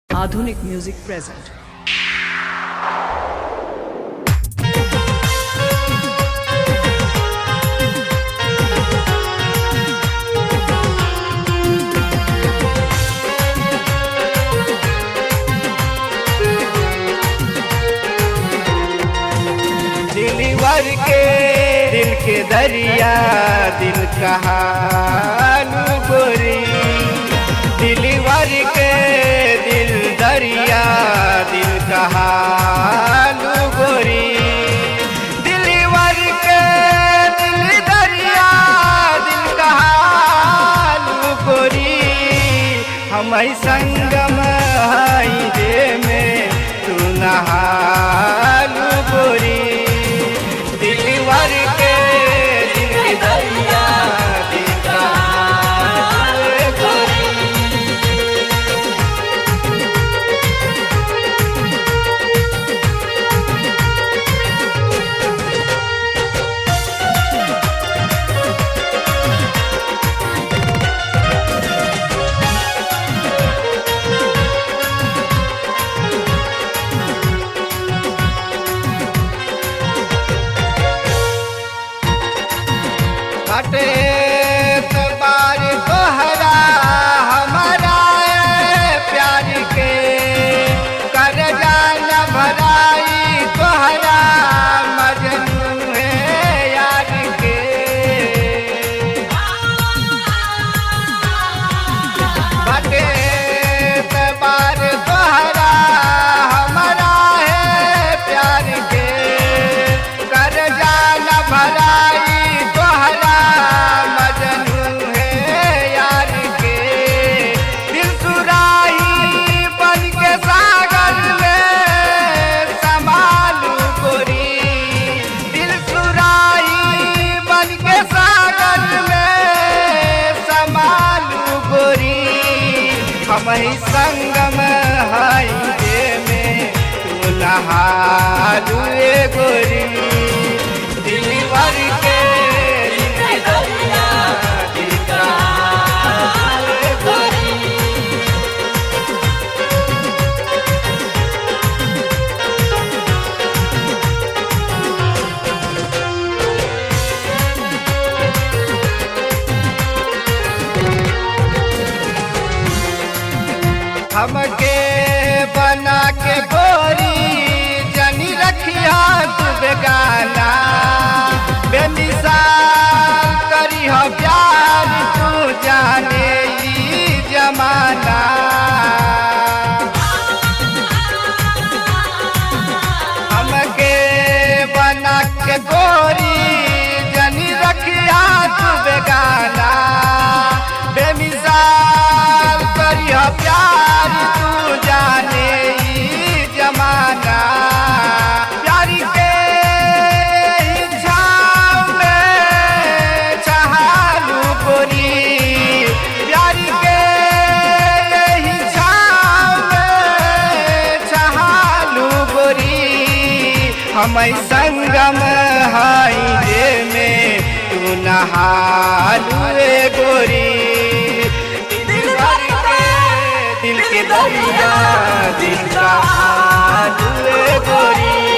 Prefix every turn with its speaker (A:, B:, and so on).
A: आधुनिक music present.
B: दिलवर के दिल के दरिया दिल कहालू गोरी, दिलवर के दिल दरिया दिल कहालू गोरी, दिलवर के दिल दरिया दिल कहालू गोरी। हम संगम हई रे में तू नहालू गोरी, दिलवर के दिल दरिया दिल कहालू गोरी। बाटे बार तोहरा हमारा प्यार के कर जाना भराई तोहरा मजनू है यार के। बाटे बार तोहरा हमारा है प्यार के कर जाना भराई तोहरा मजनू है यार के। दिल सुराही बन के सागर में संभालू गोरी, दिल सुराही बन के सागर में संभालू गोरी। हम ही संगम हई रे में तू नहालू गोरी, दिलवर के दिल दरिया दिल कहालू गोरी। हमके बना के गोरी जनी रखिया तू बेगाना, बेमिसाल करी हो प्यार तू जाने ई जमाना। हमके बना के गोरी जनी रखिया तू बेगाना, बेमिसाल करी हो प्यार तू जाने ई जमाना। प्यार के ही छाँव में छहालू गोरी, प्यार के ही छाँव में छहालू गोरी। हम संगम हई रे में तू नहालू गोरी, दिलवर के दिल के दरिया दिल कहालू गोरी।